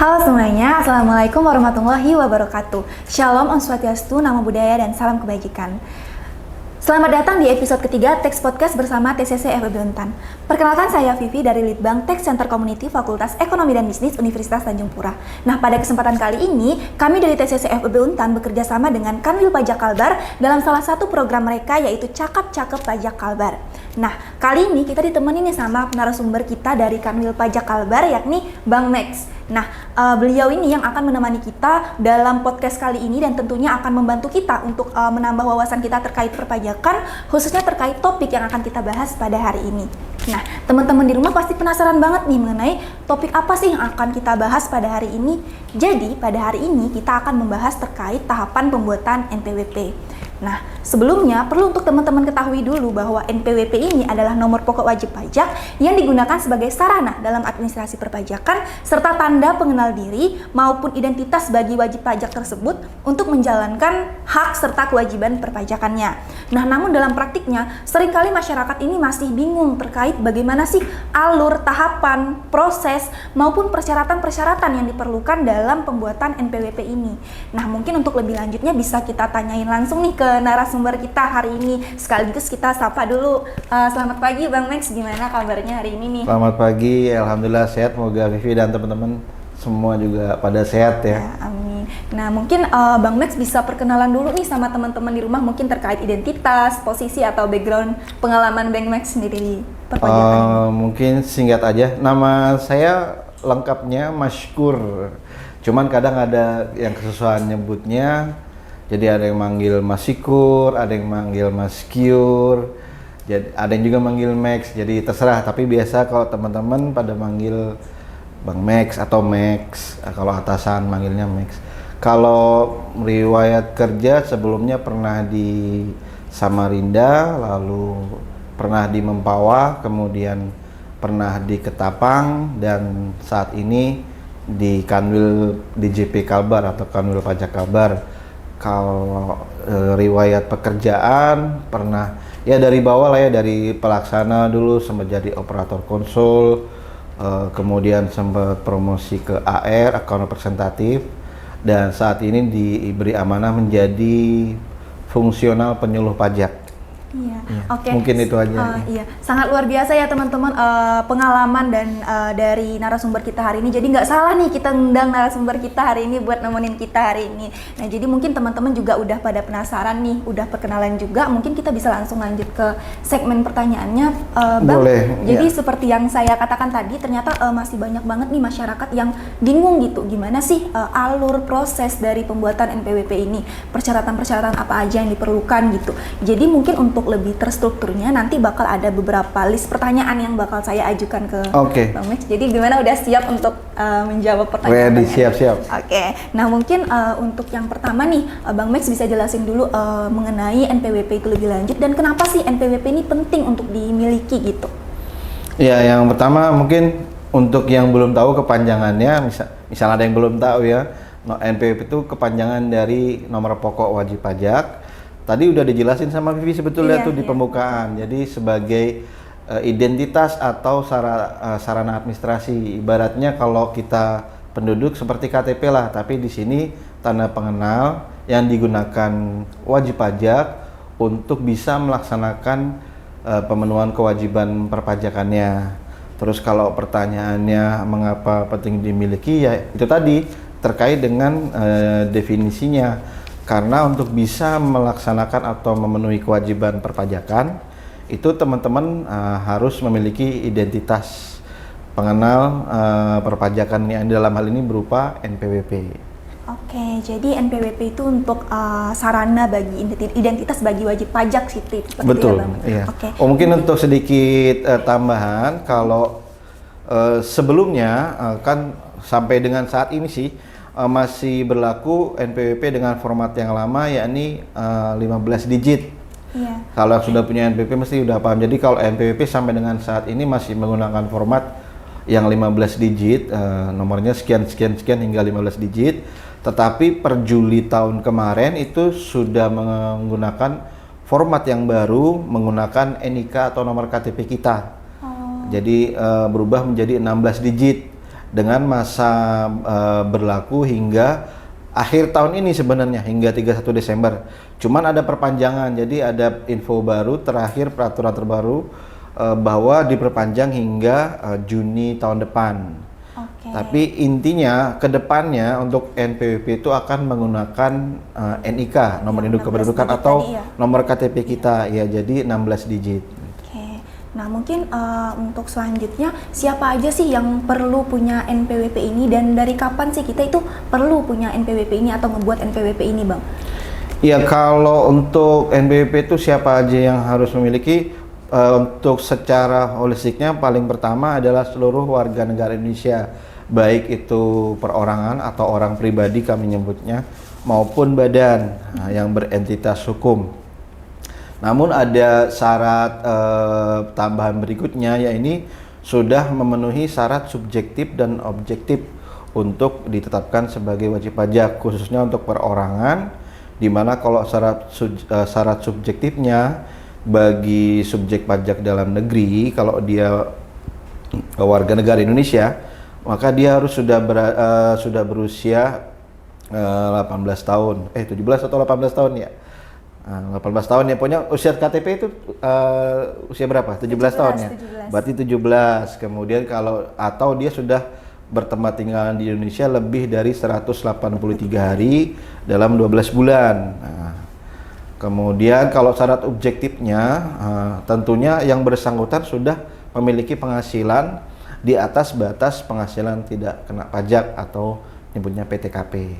Halo semuanya, Assalamualaikum warahmatullahi wabarakatuh. Shalom, Om Swastiastu, Namo Buddhaya, dan salam kebajikan. Selamat datang di episode ketiga Teks Podcast bersama TCC FEB Untan. Perkenalkan, saya Vivi dari Litbang Tech Center Community Fakultas Ekonomi dan Bisnis Universitas Tanjung Pura. Nah, pada kesempatan kali ini, kami dari TCC FEB Untan bekerja sama dengan Kanwil Pajak Kalbar dalam salah satu program mereka, yaitu Cakap Cakep Pajak Kalbar. Nah, kali ini kita ditemani nih sama narasumber kita dari Kanwil Pajak Kalbar, yakni Bang Max. Nah, beliau ini yang akan menemani kita dalam podcast kali ini dan tentunya akan membantu kita untuk menambah wawasan kita terkait perpajakan, khususnya terkait topik yang akan kita bahas pada hari ini. Nah, teman-teman di rumah pasti penasaran banget nih mengenai topik apa sih yang akan kita bahas pada hari ini. Jadi, pada hari ini kita akan membahas terkait tahapan pembuatan NPWP. Nah, sebelumnya perlu untuk teman-teman ketahui dulu bahwa NPWP ini adalah nomor pokok wajib pajak yang digunakan sebagai sarana dalam administrasi perpajakan serta tanda pengenal diri maupun identitas bagi wajib pajak tersebut untuk menjalankan hak serta kewajiban perpajakannya. Nah, namun dalam praktiknya seringkali masyarakat ini masih bingung terkait bagaimana sih alur, tahapan, proses maupun persyaratan-persyaratan yang diperlukan dalam pembuatan NPWP ini. Nah, mungkin untuk lebih lanjutnya bisa kita tanyain langsung nih ke narasumber kita hari ini. Sekaligus kita sapa dulu. Selamat pagi Bang Max, gimana kabarnya hari ini nih? Selamat pagi, alhamdulillah sehat. Semoga Vivi dan teman-teman semua juga pada sehat ya. Amin. Nah, mungkin Bang Max bisa perkenalan dulu nih sama teman-teman di rumah, mungkin terkait identitas, posisi atau background pengalaman Bang Max sendiri di perpajakan. Mungkin singkat aja. Nama saya lengkapnya Mashkur. Cuman kadang ada yang kesusahan nyebutnya. Jadi ada yang manggil Mas Sikur, ada yang manggil Mas Kiur, jadi ada yang juga manggil Max. Jadi terserah. Tapi biasa kalau teman-teman pada manggil Bang Max atau Max, kalau atasan manggilnya Max. Kalau riwayat kerja sebelumnya pernah di Samarinda, lalu pernah di Mempawah, kemudian pernah di Ketapang, dan saat ini di Kanwil DJP Kalbar atau Kanwil Pajak Kalbar. Kalau riwayat pekerjaan pernah ya dari bawah lah ya, dari pelaksana dulu sempat jadi operator konsul, kemudian sempat promosi ke AR, account representatif, dan saat ini diberi amanah menjadi fungsional penyuluh pajak. Iya, Ya, oke. mungkin itu aja. Iya, sangat luar biasa ya teman-teman pengalaman dan dari narasumber kita hari ini. Jadi nggak salah nih kita ngundang narasumber kita hari ini buat nemenin kita hari ini. Nah, jadi mungkin teman-teman juga udah pada penasaran nih, udah perkenalan juga. Mungkin kita bisa langsung lanjut ke segmen pertanyaannya, Bang. Boleh. Jadi Ya. seperti yang saya katakan tadi, ternyata masih banyak banget nih masyarakat yang bingung gitu. Gimana sih alur proses dari pembuatan NPWP ini? Persyaratan-persyaratan apa aja yang diperlukan gitu. Jadi mungkin untuk lebih terstrukturnya nanti bakal ada beberapa list pertanyaan yang bakal saya ajukan ke Bang Max. Jadi gimana, udah siap untuk menjawab pertanyaan? Ready, siap-siap. Oke. Nah, mungkin untuk yang pertama nih, Bang Max bisa jelasin dulu mengenai NPWP itu lebih lanjut dan kenapa sih NPWP ini penting untuk dimiliki gitu? Ya, yang pertama mungkin untuk yang belum tahu kepanjangannya, misalnya ada yang belum tahu ya, NPWP itu kepanjangan dari nomor pokok wajib pajak. Tadi udah dijelasin sama Vivi sebetulnya tuh di pembukaan. Jadi sebagai identitas atau sarana administrasi. Ibaratnya kalau kita penduduk seperti KTP lah, tapi di sini tanda pengenal yang digunakan wajib pajak untuk bisa melaksanakan pemenuhan kewajiban perpajakannya. Terus kalau pertanyaannya mengapa penting dimiliki, ya itu tadi terkait dengan definisinya. Karena untuk bisa melaksanakan atau memenuhi kewajiban perpajakan, itu teman-teman harus memiliki identitas pengenal perpajakan yang dalam hal ini berupa NPWP. Oke, jadi NPWP itu untuk sarana bagi identitas bagi wajib pajak sih, seperti betul, itu ya, Bang? Iya. Oke. Mungkin untuk sedikit tambahan, kalau sebelumnya kan sampai dengan saat ini sih masih berlaku NPWP dengan format yang lama, yakni 15 digit. Iya. Kalau sudah punya NPWP mesti udah paham. Jadi kalau NPWP sampai dengan saat ini masih menggunakan format yang 15 digit, nomornya sekian hingga 15 digit. Tetapi per Juli tahun kemarin itu sudah menggunakan format yang baru, menggunakan NIK atau nomor KTP kita. Jadi berubah menjadi 16 digit. dengan masa berlaku hingga akhir tahun ini sebenarnya, hingga 31 Desember. Cuman ada perpanjangan, jadi ada info baru terakhir, peraturan terbaru bahwa diperpanjang hingga Juni tahun depan. Oke. Tapi intinya ke depannya untuk NPWP itu akan menggunakan NIK, nomor induk 16 kependudukan digit atau tadi ya? nomor KTP kita, ya jadi 16 digit. Oke. Nah, mungkin untuk selanjutnya siapa aja sih yang perlu punya NPWP ini dan dari kapan sih kita itu perlu punya NPWP ini atau membuat NPWP ini, Bang? Ya, kalau untuk NPWP itu siapa aja yang harus memiliki? Untuk secara holistiknya paling pertama adalah seluruh warga negara Indonesia, baik itu perorangan atau orang pribadi kami nyebutnya, maupun badan yang berentitas hukum. Namun ada syarat tambahan berikutnya, yaitu sudah memenuhi syarat subjektif dan objektif untuk ditetapkan sebagai wajib pajak, khususnya untuk perorangan, di mana kalau syarat subjektifnya bagi subjek pajak dalam negeri, kalau dia warga negara Indonesia, maka dia harus sudah berusia 18 tahun, 17 atau 18 tahun ya. 18 tahun ya, pokoknya usia KTP itu usia berapa? 17 tahun ya. 17. Berarti 17. Kemudian kalau atau dia sudah bertempat tinggal di Indonesia lebih dari 183 hari dalam 12 bulan. Nah, kemudian kalau syarat objektifnya tentunya yang bersangkutan sudah memiliki penghasilan di atas batas penghasilan tidak kena pajak atau nyebutnya PTKP.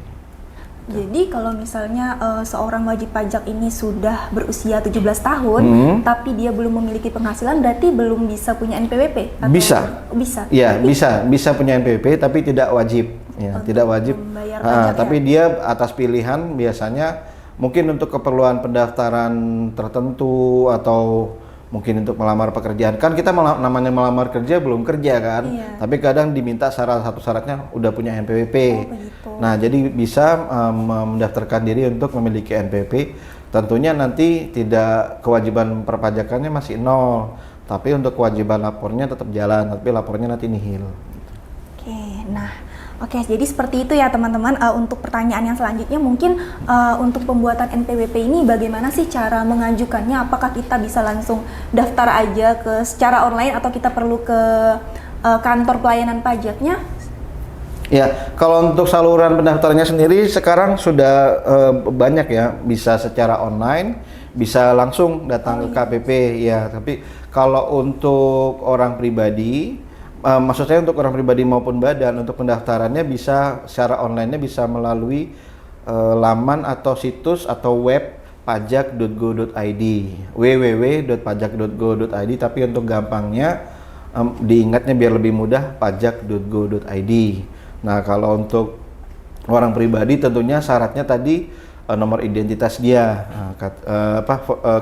Jadi kalau misalnya seorang wajib pajak ini sudah berusia 17 tahun tapi dia belum memiliki penghasilan, berarti belum bisa punya NPWP? Atau Bisa. Bisa. Ya, bisa punya NPWP tapi tidak wajib. Ya, tidak wajib. Membayar pajak Tapi ya? dia atas pilihan, biasanya mungkin untuk keperluan pendaftaran tertentu atau mungkin untuk melamar pekerjaan. Kan kita namanya melamar kerja belum kerja kan, Iya. tapi kadang diminta satu syaratnya udah punya NPWP. Begitu. Nah, jadi bisa mendaftarkan diri untuk memiliki NPWP. Tentunya nanti tidak, kewajiban perpajakannya masih 0, tapi untuk kewajiban lapornya tetap jalan, tapi lapornya nanti nihil. Oke, jadi seperti itu ya teman-teman. Untuk pertanyaan yang selanjutnya mungkin untuk pembuatan NPWP ini bagaimana sih cara mengajukannya? Apakah kita bisa langsung daftar aja secara online atau kita perlu ke kantor pelayanan pajaknya? Ya, kalau untuk saluran pendaftarannya sendiri sekarang sudah banyak ya, bisa secara online, bisa langsung datang ke KPP ya. Tapi kalau untuk orang pribadi, maksud saya untuk orang pribadi maupun badan, untuk pendaftarannya bisa secara online-nya bisa melalui laman atau situs atau web pajak.go.id, www.pajak.go.id, tapi untuk gampangnya diingatnya biar lebih mudah, pajak.go.id. Nah, kalau untuk orang pribadi tentunya syaratnya tadi nomor identitas dia,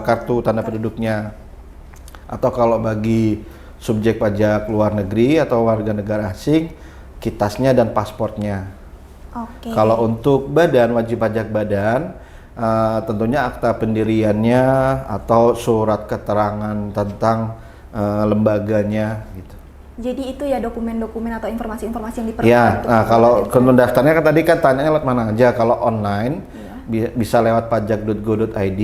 kartu tanda penduduknya. Atau kalau bagi subjek pajak luar negeri atau warga negara asing, kitasnya dan pasportnya. Oke. Kalau untuk badan, wajib pajak badan, tentunya akta pendiriannya atau surat keterangan tentang lembaganya gitu. Jadi itu ya dokumen-dokumen atau informasi-informasi yang diperlukan. Ya, untuk nah kalau membuat NPWP. pendaftarnya kan tadi kan tanyanya lewat mana aja. Kalau online bisa lewat pajak.go.id.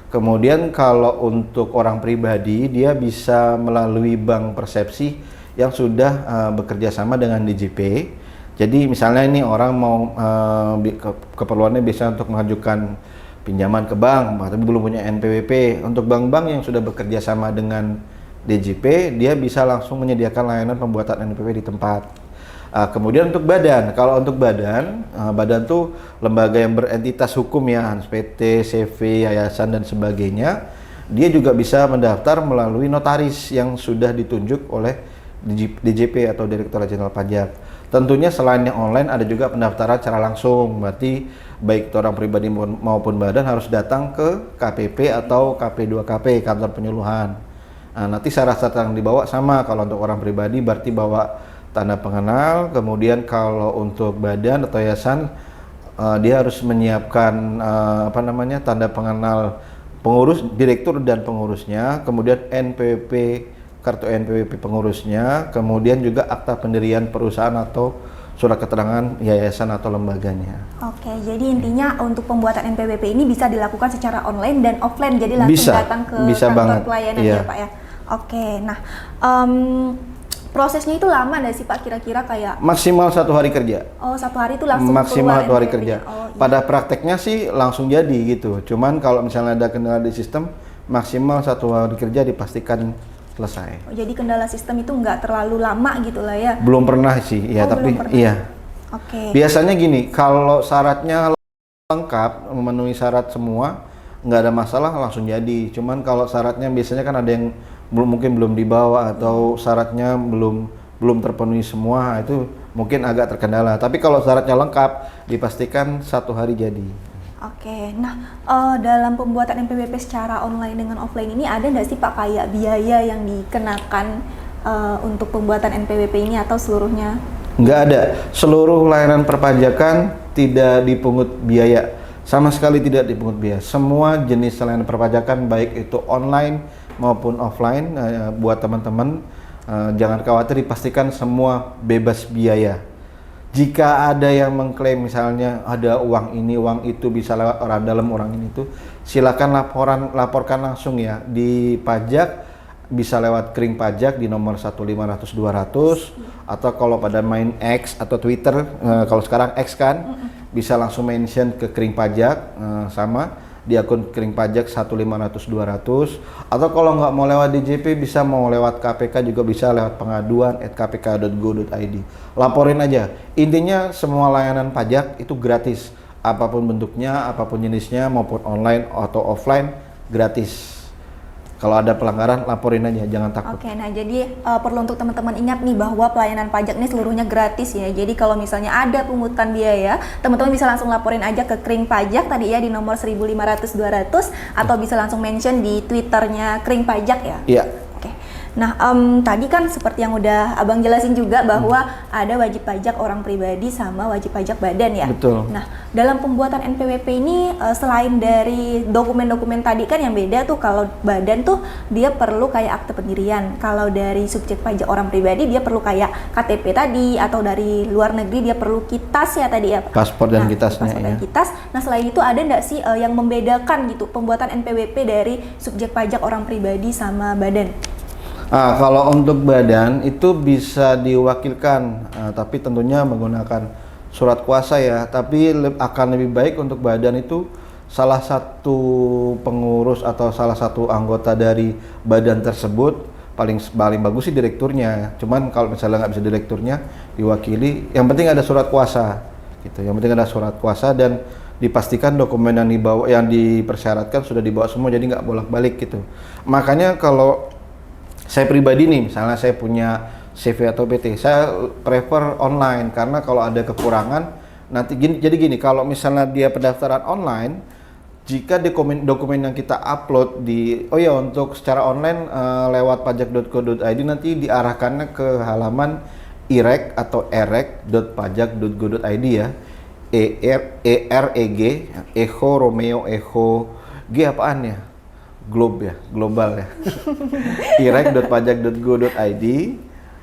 Kemudian kalau untuk orang pribadi dia bisa melalui bank persepsi yang sudah bekerja sama dengan DJP. Jadi misalnya ini orang mau keperluannya bisa untuk mengajukan pinjaman ke bank, tapi belum punya NPWP. Untuk bank-bank yang sudah bekerja sama dengan DJP, dia bisa langsung menyediakan layanan pembuatan NPWP di tempat. Kemudian untuk badan, kalau untuk badan tuh lembaga yang berentitas hukum ya, PT, CV, yayasan dan sebagainya, dia juga bisa mendaftar melalui notaris yang sudah ditunjuk oleh DJP atau Direktorat Jenderal Pajak. Tentunya selain yang online ada juga pendaftaran secara langsung, berarti baik itu orang pribadi maupun badan harus datang ke KPP atau KP2KP, kantor penyuluhan. Nah, nanti syarat-syarat yang dibawa sama. Kalau untuk orang pribadi berarti bawa tanda pengenal, kemudian kalau untuk badan atau yayasan dia harus menyiapkan tanda pengenal pengurus, direktur dan pengurusnya, kemudian NPWP kartu NPWP pengurusnya, kemudian juga akta pendirian perusahaan atau surat keterangan yayasan atau lembaganya. Oke, jadi intinya untuk pembuatan NPWP ini bisa dilakukan secara online dan offline, jadi langsung datang ke kantor pelayanan ya Pak ya. Oke, nah prosesnya itu lama nggak sih Pak kira-kira kayak? Maksimal 1 hari kerja. Oh, 1 hari itu langsung maksimal 1 hari NPWP. kerja. Oh, iya. Pada prakteknya sih langsung jadi gitu. Cuman kalau misalnya ada kendala di sistem, maksimal 1 hari kerja dipastikan selesai. Oh, jadi kendala sistem itu nggak terlalu lama gitu lah ya? Belum pernah sih, ya tapi iya. Oke. Biasanya gini, kalau syaratnya lengkap, memenuhi syarat semua, nggak ada masalah langsung jadi. Cuman kalau syaratnya biasanya kan ada yang mungkin belum dibawa atau syaratnya belum terpenuhi semua, itu mungkin agak terkendala. Tapi kalau syaratnya lengkap, dipastikan 1 hari jadi. Oke, nah dalam pembuatan NPWP secara online dengan offline ini ada nggak sih Pak kayak biaya yang dikenakan untuk pembuatan NPWP ini atau seluruhnya? Nggak ada. Seluruh layanan perpajakan tidak dipungut biaya. Sama sekali tidak dipungut biaya. Semua jenis layanan perpajakan baik itu online maupun offline, buat teman-teman jangan khawatir, dipastikan semua bebas biaya. Jika ada yang mengklaim misalnya ada uang ini, uang itu bisa lewat orang dalam, orang ini itu, silakan laporkan langsung ya di pajak, bisa lewat kering pajak di nomor 1500200 atau kalau pada main X atau Twitter, kalau sekarang X kan, bisa langsung mention ke kering pajak sama di akun kering pajak 1500200, atau kalau nggak mau lewat DJP bisa mau lewat KPK juga bisa lewat pengaduan@kpk.go.id. Laporin aja. Intinya semua layanan pajak itu gratis, apapun bentuknya, apapun jenisnya, maupun online atau offline gratis. Kalau ada pelanggaran, laporin aja, jangan takut. Oke, nah jadi perlu untuk teman-teman ingat nih bahwa pelayanan pajak ini seluruhnya gratis ya. Jadi kalau misalnya ada pungutan biaya, teman-teman bisa langsung laporin aja ke kering pajak tadi ya di nomor 1500200 atau bisa langsung mention di Twitternya kering pajak ya. Iya. Oke. Nah, tadi kan seperti yang udah Abang jelasin juga bahwa ada wajib pajak orang pribadi sama wajib pajak badan ya. Betul. Nah, dalam pembuatan NPWP ini selain dari dokumen-dokumen tadi kan yang beda tuh, kalau badan tuh dia perlu kayak akte pendirian. Kalau dari subjek pajak orang pribadi dia perlu kayak KTP tadi, atau dari luar negeri dia perlu kitas ya tadi ya Pak? Paspor dan kitasnya paspor ya. dan kitas. Nah, selain itu ada nggak sih yang membedakan gitu pembuatan NPWP dari subjek pajak orang pribadi sama badan? Kalau untuk badan itu bisa diwakilkan, tapi tentunya menggunakan surat kuasa ya. Tapi akan lebih baik untuk badan itu salah satu pengurus atau salah satu anggota dari badan tersebut, paling bagus sih direkturnya. Cuman kalau misalnya nggak bisa direkturnya, diwakili. Yang penting ada surat kuasa, gitu. Yang penting ada surat kuasa dan dipastikan dokumen yang dibawa, yang dipersyaratkan sudah dibawa semua, jadi nggak bolak-balik gitu. Makanya kalau saya pribadi nih, misalnya saya punya CV atau PT, saya prefer online karena kalau ada kekurangan nanti jadi gini, kalau misalnya dia pendaftaran online, jika dokumen yang kita upload untuk secara online lewat pajak.co.id nanti diarahkannya ke halaman irek atau erek.pajak.go.id ya. EREG, Echo Romeo Echo G apaan ya? Global ya. irek.pajak.go.id.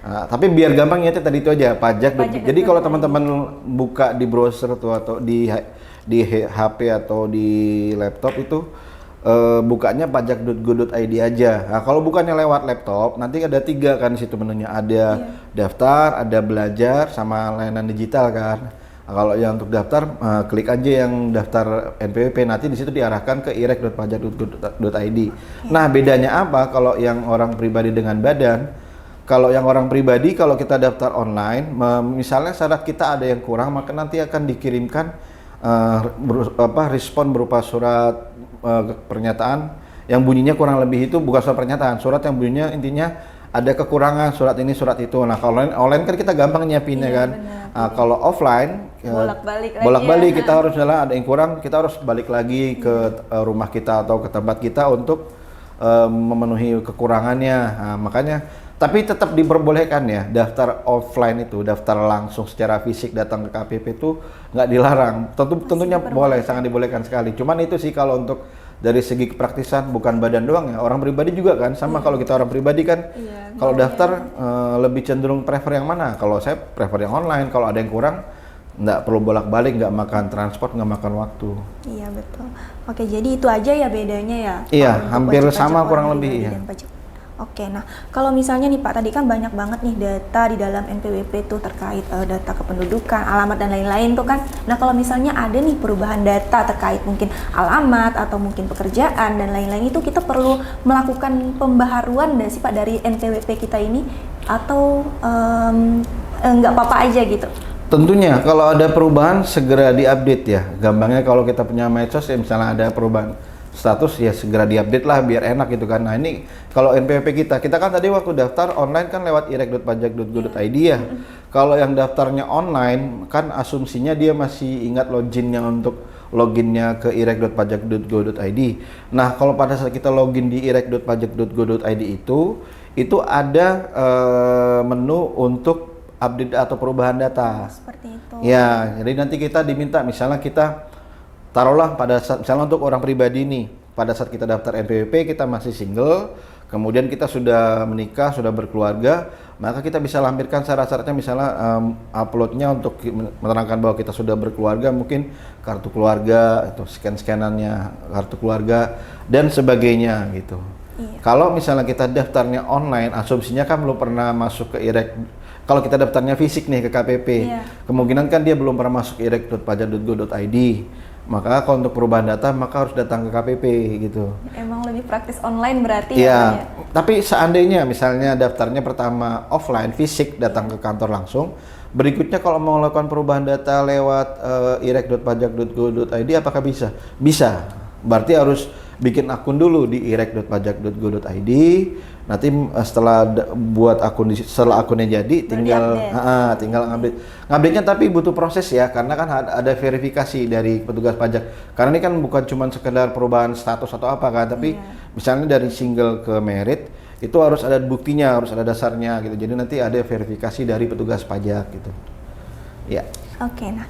Tapi biar gampang ya tadi itu aja pajak. Jadi kalau teman-teman buka di browser tuh atau di HP atau di laptop itu bukanya pajak.go.id aja. Nah, kalau bukannya lewat laptop, nanti ada 3 kan situ menunya. Ada daftar, ada belajar, sama layanan digital kan. Nah, kalau yang untuk daftar, klik aja yang daftar NPWP, nanti di situ diarahkan ke irek.pajak.go.id. Nah, bedanya apa kalau yang orang pribadi dengan badan? Kalau yang orang pribadi, kalau kita daftar online, misalnya syarat kita ada yang kurang, maka nanti akan dikirimkan respon berupa surat pernyataan yang bunyinya kurang lebih itu bukan surat pernyataan, surat yang bunyinya intinya ada kekurangan surat ini surat itu. Nah, kalau online kan kita gampang nyiapinnya kan. Kalau offline bolak-balik kita harus ada yang kurang, kita harus balik lagi ke rumah kita atau ke tempat kita untuk memenuhi kekurangannya. Nah, makanya tapi tetap diperbolehkan ya daftar offline itu, daftar langsung secara fisik datang ke KPP itu nggak dilarang. Tentunya boleh, sangat dibolehkan sekali. Cuman itu sih kalau untuk dari segi kepraktisan bukan badan doang ya, orang pribadi juga kan sama. Kalau kita orang pribadi kan kalau daftar lebih cenderung prefer yang mana? Kalau saya prefer yang online, kalau ada yang kurang nggak perlu bolak-balik, nggak makan transport, nggak makan waktu. Iya betul. Oke, jadi itu aja ya bedanya ya? Iya, Untuk hampir wajib sama pajak kurang orang lebih pribadi ya. dan pajak. Oke, nah kalau misalnya nih Pak, tadi kan banyak banget nih data di dalam NPWP tuh terkait data kependudukan, alamat dan lain-lain tuh kan. Nah kalau misalnya ada nih perubahan data terkait mungkin alamat atau mungkin pekerjaan dan lain-lain, itu kita perlu melakukan pembaharuan nggak sih Pak dari NPWP kita ini? Atau nggak apa-apa aja gitu? Tentunya kalau ada perubahan segera diupdate ya. Gampangnya kalau kita punya medsos ya, misalnya ada perubahan status ya segera diupdate lah biar enak gitu kan. Nah ini kalau NPWP kita kan tadi waktu daftar online kan lewat irek.pajak.go.id ya. Kalau yang daftarnya online kan asumsinya dia masih ingat loginnya ke irek.pajak.go.id. Nah kalau pada saat kita login di irek.pajak.go.id itu ada menu untuk update atau perubahan data. Seperti itu. Ya, jadi nanti kita diminta misalnya kita taruhlah pada saat misalnya untuk orang pribadi nih, pada saat kita daftar NPWP kita masih single, kemudian kita sudah menikah, sudah berkeluarga, maka kita bisa lampirkan syarat-syaratnya misalnya uploadnya untuk menerangkan bahwa kita sudah berkeluarga, mungkin kartu keluarga atau scan-scanannya kartu keluarga dan sebagainya gitu. Iya. Kalau misalnya kita daftarnya online, asumsinya kan belum pernah masuk ke IREK. Kalau kita daftarnya fisik nih ke KPP, kemungkinan kan dia belum pernah masuk ke irek.pajak.go.id. Maka kalau untuk perubahan data maka harus datang ke KPP gitu. Emang lebih praktis online berarti ya? Tapi seandainya misalnya daftarnya pertama offline, fisik datang ke kantor langsung, berikutnya kalau mau melakukan perubahan data lewat irek.pajak.go.id apakah bisa? Bisa. Berarti harus bikin akun dulu di irek.pajak.go.id. Nanti setelah buat akun setelah akunnya jadi tinggal ngupdate-nya, tapi butuh proses ya karena kan ada verifikasi dari petugas pajak. Karena ini kan bukan cuma sekedar perubahan status atau apa kan, tapi misalnya dari single ke married itu harus ada buktinya, harus ada dasarnya gitu. Jadi nanti ada verifikasi dari petugas pajak gitu. Ya. Oke, nah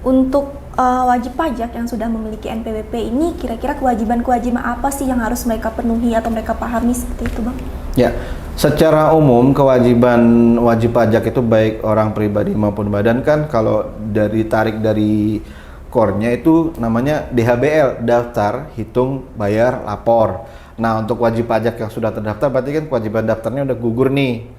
untuk wajib pajak yang sudah memiliki NPWP ini kira-kira kewajiban-kewajiban apa sih yang harus mereka penuhi atau mereka pahami seperti itu Bang? Ya, secara umum kewajiban wajib pajak itu baik orang pribadi maupun badan kan kalau tarik dari core-nya itu namanya DHBL, daftar, hitung, bayar, lapor. Nah untuk wajib pajak yang sudah terdaftar berarti kan kewajiban daftarnya udah gugur nih.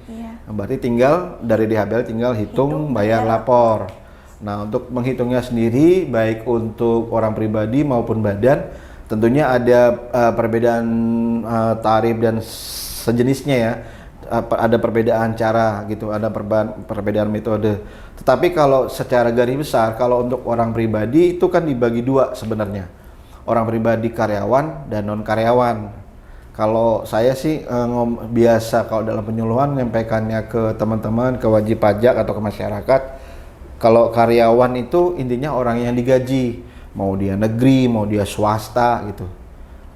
Berarti tinggal dari DHBL tinggal hitung, bayar, lapor. Nah untuk menghitungnya sendiri baik untuk orang pribadi maupun badan tentunya ada perbedaan tarif dan sejenisnya ya, ada perbedaan cara gitu, ada perbedaan metode. Tetapi kalau secara garis besar kalau untuk orang pribadi itu kan dibagi dua sebenarnya, orang pribadi karyawan dan non karyawan. Kalau saya sih biasa kalau dalam penyuluhan menyampaikannya ke teman-teman, ke wajib pajak atau ke masyarakat. Kalau karyawan itu intinya orang yang digaji, mau dia negeri, mau dia swasta gitu.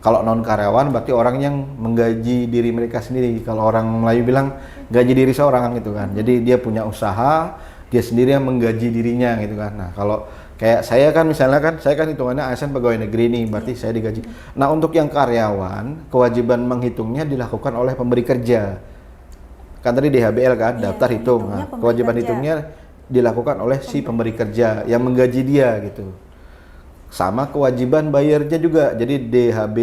Kalau non karyawan berarti orang yang menggaji diri mereka sendiri. Kalau orang Melayu bilang gaji diri seorang gitu kan. Jadi dia punya usaha, dia sendiri yang menggaji dirinya gitu kan. Nah kalau kayak saya kan misalnya kan, saya kan hitungannya ASN pegawai negeri nih, berarti saya digaji. Nah untuk yang karyawan, kewajiban menghitungnya dilakukan oleh pemberi kerja. Kan tadi DHBL kan, daftar hitung. Nah, kewajiban hitungnya dilakukan oleh si pemberi kerja yang menggaji dia gitu. Sama kewajiban bayarnya juga. Jadi DHB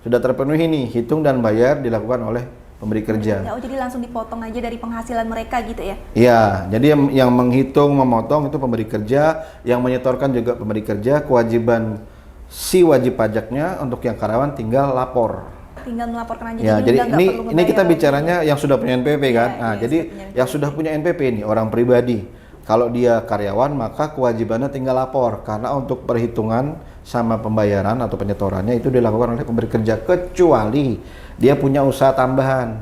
sudah terpenuhi nih, hitung dan bayar dilakukan oleh pemberi kerja. Oh jadi langsung dipotong aja dari penghasilan mereka gitu ya? Iya, jadi yang menghitung, memotong itu pemberi kerja, yang menyetorkan juga pemberi kerja. Kewajiban si wajib pajaknya untuk yang karyawan tinggal lapor. Tinggal melaporkan aja. Ya, jadi ini kita bicaranya yang sudah punya NPWP kan. Nah, jadi yang sudah punya NPWP ini orang pribadi. Kalau dia karyawan maka kewajibannya tinggal lapor karena untuk perhitungan sama pembayaran atau penyetorannya itu dilakukan oleh pemberi kerja kecuali dia punya usaha tambahan.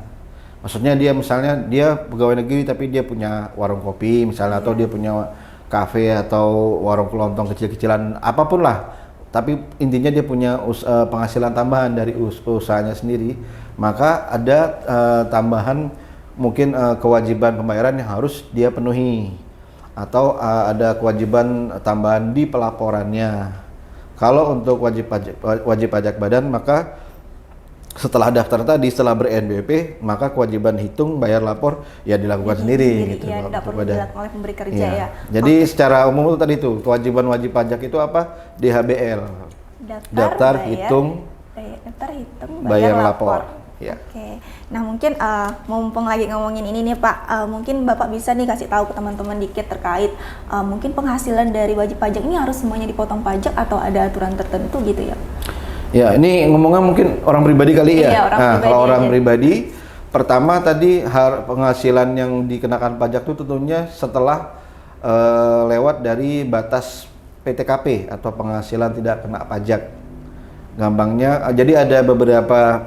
Maksudnya dia misalnya dia pegawai negeri tapi dia punya warung kopi misalnya atau dia punya kafe atau warung kelontong kecil-kecilan apapun lah. Tapi intinya dia punya penghasilan tambahan dari usahanya sendiri, maka ada tambahan mungkin kewajiban pembayaran yang harus dia penuhi. Atau ada kewajiban tambahan di pelaporannya. Kalau untuk wajib pajak badan, maka setelah daftar tadi, setelah ber-NBP, maka kewajiban hitung bayar lapor ya dilakukan sendiri gitu. Ya, tidak perlu dilakukan oleh pemberi kerja ya. Jadi secara umum itu tadi tuh kewajiban wajib pajak itu apa? DHBL. Daftar, hitung, bayar lapor. Ya. Oke. Nah mungkin mumpung lagi ngomongin ini nih Pak, mungkin Bapak bisa nih kasih tahu ke teman-teman dikit terkait mungkin penghasilan dari wajib pajak ini harus semuanya dipotong pajak atau ada aturan tertentu gitu ya? Ya, ini ngomongnya mungkin orang pribadi kali ya. Iya, Kalau orang pribadi, pertama tadi penghasilan yang dikenakan pajak itu tentunya setelah lewat dari batas PTKP atau penghasilan tidak kena pajak. Gampangnya, jadi ada beberapa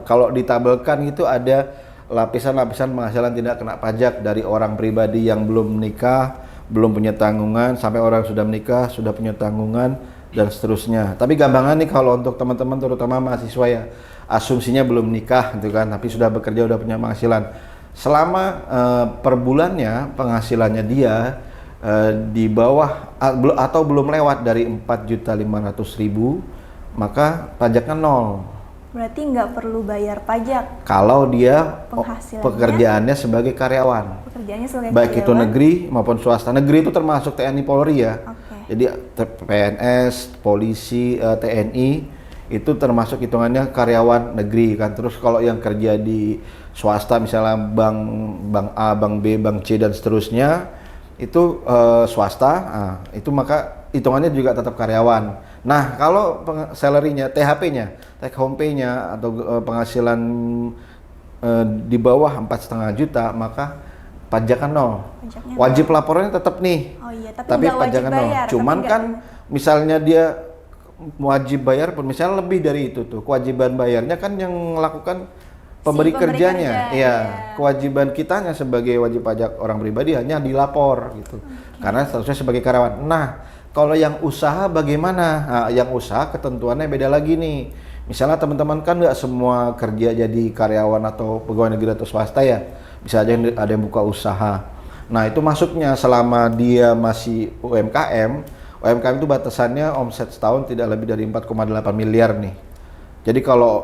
kalau ditabelkan itu ada lapisan-lapisan penghasilan tidak kena pajak dari orang pribadi yang belum menikah, belum punya tanggungan, sampai orang sudah menikah, sudah punya tanggungan, dan seterusnya. Tapi gampangan nih kalau untuk teman-teman terutama mahasiswa ya, asumsinya belum nikah gitu kan, tapi sudah bekerja, udah punya penghasilan. Selama per bulannya penghasilannya dia di bawah atau belum lewat dari 4.500.000, maka pajaknya 0. Berarti nggak perlu bayar pajak. Kalau dia pekerjaannya sebagai karyawan. Baik itu negeri maupun swasta. Negeri itu termasuk TNI Polri ya. Jadi PNS, polisi, TNI itu termasuk hitungannya karyawan negeri kan. Terus kalau yang kerja di swasta misalnya bank A, bank B, bank C dan seterusnya itu swasta, itu maka hitungannya juga tetap karyawan. Nah kalau salary-nya, THP-nya, take home pay-nya atau penghasilan di bawah 4,5 juta, maka pajaknya 0. Wajib laporannya tetap nih. Oh iya, tapi pajaknya 0. Cuman kan misalnya dia wajib bayar pun misalnya lebih dari itu tuh, kewajiban bayarnya kan yang melakukan pemberi kerjanya. Iya, kewajiban kitanya sebagai wajib pajak orang pribadi hanya dilapor gitu. Karena statusnya sebagai karyawan. Nah, kalau yang usaha bagaimana? Nah, yang usaha ketentuannya beda lagi nih. Misalnya teman-teman kan nggak semua kerja jadi karyawan atau pegawai negeri atau swasta ya. Bisa aja ada yang buka usaha. Nah itu masuknya selama dia masih UMKM. UMKM itu batasannya omset setahun tidak lebih dari 4,8 miliar nih. Jadi kalau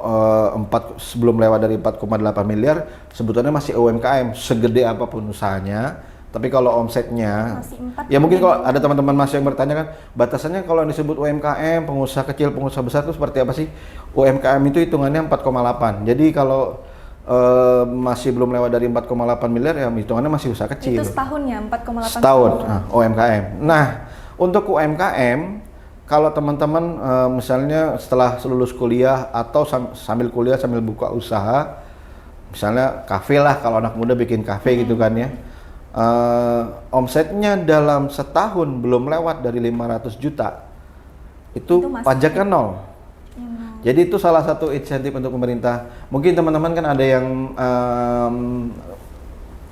sebelum lewat dari 4,8 miliar sebetulnya masih UMKM segede apapun usahanya. Tapi kalau omsetnya, ya mungkin kalau ada teman-teman masih yang bertanya kan, batasannya kalau yang disebut UMKM, pengusaha kecil, pengusaha besar itu seperti apa sih? UMKM itu hitungannya 4,8. Jadi kalau masih belum lewat dari 4,8 miliar ya hitungannya masih usaha kecil. Itu setahunnya 4,8 setahun. UMKM. Nah, untuk UMKM kalau teman-teman misalnya setelah lulus kuliah atau sambil kuliah sambil buka usaha, misalnya kafe lah, kalau anak muda bikin kafe gitu kan ya. Omsetnya dalam setahun belum lewat dari 500 juta itu pajaknya 0. Jadi itu salah satu insentif untuk pemerintah. Mungkin teman-teman kan ada yang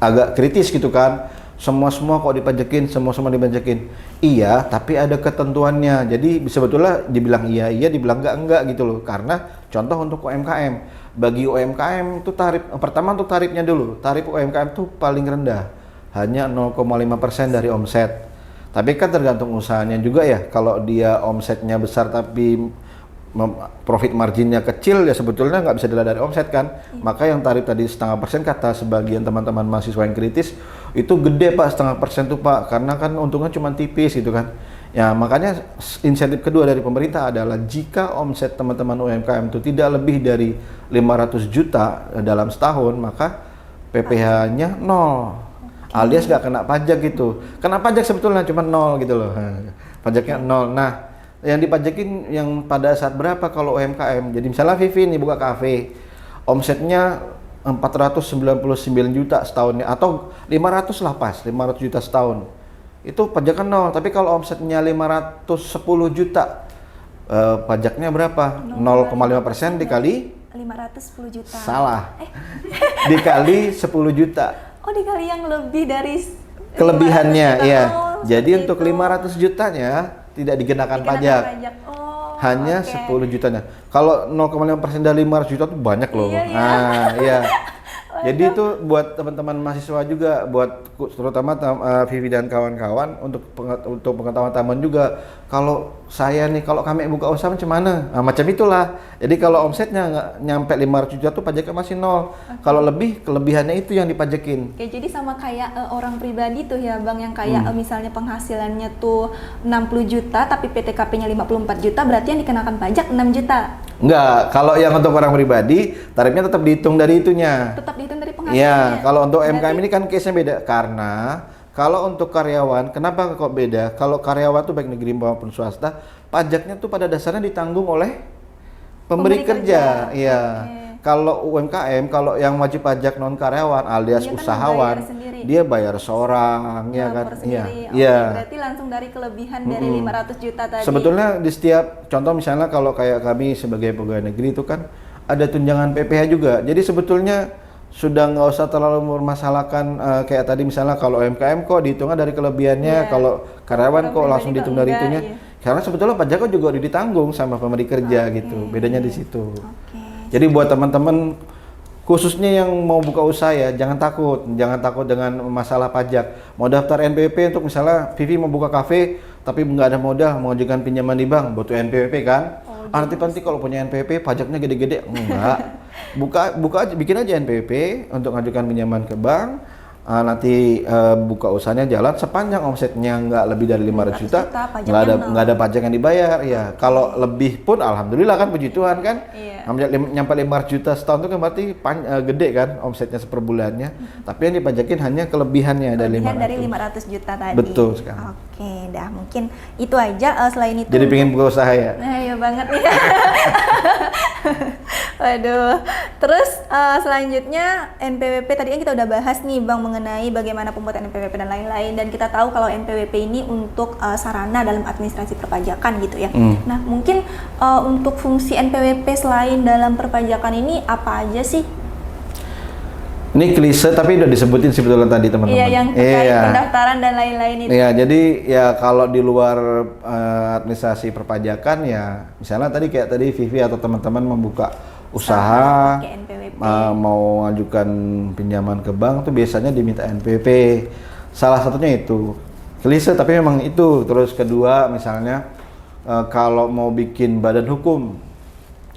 agak kritis gitu kan, semua kok dipajakin, semua dipajakin. Iya, tapi ada ketentuannya. Jadi sebetulnya dibilang iya, dibilang enggak gitu loh. Karena contoh untuk UMKM, bagi UMKM itu pertama untuk tarifnya dulu. Tarif UMKM itu paling rendah, hanya 0,5% dari omset. Tapi kan tergantung usahanya juga ya. Kalau dia omsetnya besar tapi profit marginnya kecil ya sebetulnya nggak bisa dilihat dari omset kan. Maka yang tarif tadi 0,5% kata sebagian teman-teman mahasiswa yang kritis itu gede Pak, 0,5% tuh Pak, karena kan untungnya cuma tipis gitu kan. Ya makanya insentif kedua dari pemerintah adalah jika omset teman-teman UMKM itu tidak lebih dari 500 juta dalam setahun, maka PPh-nya 0. Alias nggak kena pajak gitu. Kena pajak sebetulnya cuma 0 gitu loh. Pajaknya 0. Nah, yang dipajakin yang pada saat berapa kalau UMKM? Jadi misalnya Vivi nih buka kafe, omsetnya 499 juta setahunnya atau 500 lah pas, 500 juta setahun. Itu pajaknya 0. Tapi kalau omsetnya 510 juta, pajaknya berapa? 0,5% dikali 510 juta. Salah. Dikali 10 juta. Oh, dikali yang lebih dari kelebihannya, iya. Jadi itu. untuk 500 jutanya tidak dikenakan pajak. Oh, hanya 10 jutanya. Kalau 0,5% dari 500 juta itu banyak loh. Iya. Nah, iya. Jadi itu buat teman-teman mahasiswa juga, buat terutama Vivi dan kawan-kawan untuk pengetahuan tambahan juga. Kalau saya nih, kalau kami buka usaha macam mana? Nah, macam itulah. Jadi kalau omsetnya nggak nyampe 500 juta tuh pajaknya masih nol. Kalau lebih, kelebihannya itu yang dipajakin. Oke, jadi sama kayak orang pribadi tuh ya Bang, yang kayak misalnya penghasilannya tuh 60 juta tapi PTKP-nya 54 juta, berarti yang dikenakan pajak 6 juta. Enggak, kalau yang untuk orang pribadi, tarifnya tetap dihitung dari itunya. Tetap dihitung dari penghasilannya. Iya, kalau untuk MKM ini kan case-nya beda. Karena kalau untuk karyawan, kenapa kok beda? Kalau karyawan tuh baik negeri maupun swasta, pajaknya tuh pada dasarnya ditanggung oleh pemberi kerja. Iya. Okay. Kalau UMKM, kalau yang wajib pajak non karyawan alias Dia kan usahawan, dia bayar seorang, ya kan? Iya. Iya. Berarti langsung dari kelebihan dari 500 juta tadi. Sebetulnya di setiap contoh misalnya kalau kayak kami sebagai pegawai negeri itu kan ada tunjangan PPh juga. Jadi sebetulnya sudah nggak usah terlalu mempermasalahkan kayak tadi misalnya kalau UMKM kok dihitungnya dari kelebihannya, kalau karyawan kok langsung dihitung dari itunya. Karena sebetulnya pajaknya juga udah ditanggung sama pemberi kerja gitu. Bedanya di situ. Jadi buat teman-teman khususnya yang mau buka usaha ya, jangan takut dengan masalah pajak. Mau daftar NPWP untuk misalnya Vivi mau buka kafe tapi nggak ada modal, mau ajukan pinjaman di bank, butuh NPWP kan? Nanti kalau punya NPWP pajaknya gede-gede, enggak. Buka aja, bikin aja NPWP untuk ngajukan pinjaman ke bank. Nanti buka usahanya jalan sepanjang omsetnya nggak lebih dari 500 juta, nggak ada pajak yang dibayar. Ya, kalau lebih pun alhamdulillah kan, puji Tuhan kan. Nyampe 500 juta setahun itu kan berarti gede kan omsetnya per bulannya. Tapi yang dipajakin hanya kelebihannya dari 500 juta tadi. Betul sekali. Oke, dah mungkin itu aja. Selain itu. Jadi pengen buka usaha ya? Nah, iya banget nih. Waduh. Terus selanjutnya NPWP tadi kan kita udah bahas nih Bang mengenai bagaimana pembuatan NPWP dan lain-lain, dan kita tahu kalau NPWP ini untuk sarana dalam administrasi perpajakan gitu ya. Nah, mungkin untuk fungsi NPWP selain dalam perpajakan ini apa aja sih? Ini klise tapi udah disebutin sebetulnya tadi teman-teman. Iya, yang terkait pendaftaran dan lain-lain itu. Iya, jadi ya kalau di luar administrasi perpajakan ya, misalnya tadi kayak tadi Vivi atau teman-teman membuka usaha, mau ngajukan pinjaman ke bank tuh biasanya diminta NPWP. Salah satunya itu. Klise tapi memang itu. Terus kedua misalnya kalau mau bikin badan hukum,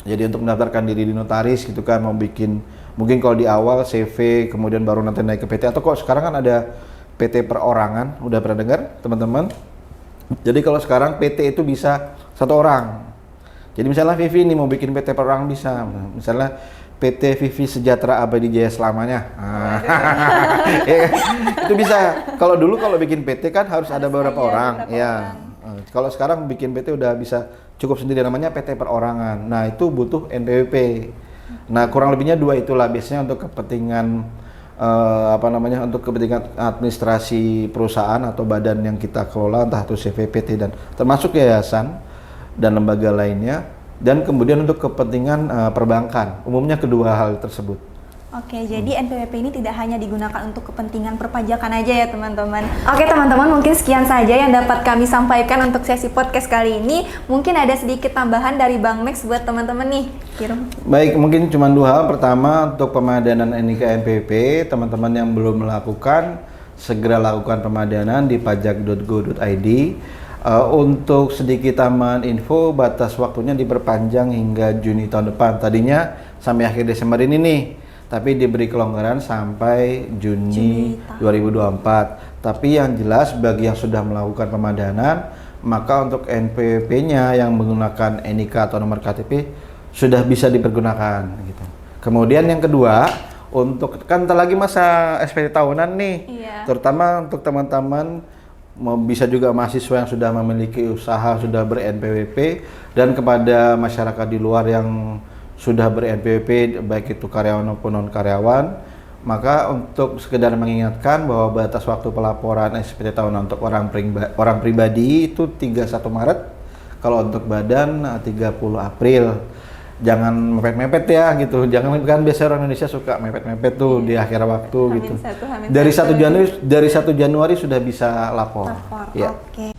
jadi untuk mendaftarkan diri di notaris gitu kan, mau bikin mungkin kalau di awal CV, kemudian baru nanti naik ke PT, atau kok sekarang kan ada PT perorangan, udah pernah dengar teman-teman? Jadi kalau sekarang PT itu bisa satu orang. Jadi misalnya Vivi ini mau bikin PT perorangan bisa, misalnya PT Vivi Sejahtera Abadi Jaya selamanya. Ya, itu bisa. Kalau dulu kalau bikin PT kan harus ada beberapa orang, ya. Kalau sekarang bikin PT udah bisa cukup sendiri, namanya PT perorangan. Nah itu butuh NPWP. Nah kurang lebihnya dua itulah biasanya untuk kepentingan untuk kepentingan administrasi perusahaan atau badan yang kita kelola, entah itu CVPT dan termasuk yayasan dan lembaga lainnya, dan kemudian untuk kepentingan perbankan. Umumnya kedua hal tersebut. Oke, jadi NPWP ini tidak hanya digunakan untuk kepentingan perpajakan aja ya teman-teman. Oke teman-teman, mungkin sekian saja yang dapat kami sampaikan untuk sesi podcast kali ini. Mungkin ada sedikit tambahan dari Bang Max buat teman-teman nih. Baik, mungkin cuma dua hal. Pertama, untuk pemadanan NIK NPWP, teman-teman yang belum melakukan, segera lakukan pemadanan di pajak.go.id. Untuk sedikit tambahan info, batas waktunya diperpanjang hingga Juni tahun depan. Tadinya sampai akhir Desember ini nih, tapi diberi kelonggaran sampai Juni 2024. Tapi yang jelas bagi yang sudah melakukan pemadanan, maka untuk NPWP-nya yang menggunakan NIK atau nomor KTP sudah bisa dipergunakan gitu. Kemudian yang kedua, untuk kan lagi masa SPT tahunan nih, terutama untuk teman-teman bisa juga mahasiswa yang sudah memiliki usaha, sudah ber-NPWP, dan kepada masyarakat di luar yang sudah ber-NPWP, baik itu karyawan maupun non-karyawan, maka untuk sekedar mengingatkan bahwa batas waktu pelaporan SPT tahunan untuk orang pribadi itu 31 Maret, kalau untuk badan 30 April. Jangan mepet-mepet ya gitu, jangan, kan biasa orang Indonesia suka mepet-mepet tuh di akhir waktu gitu. Dari 1 Januari sudah bisa lapor. Ya. Oke.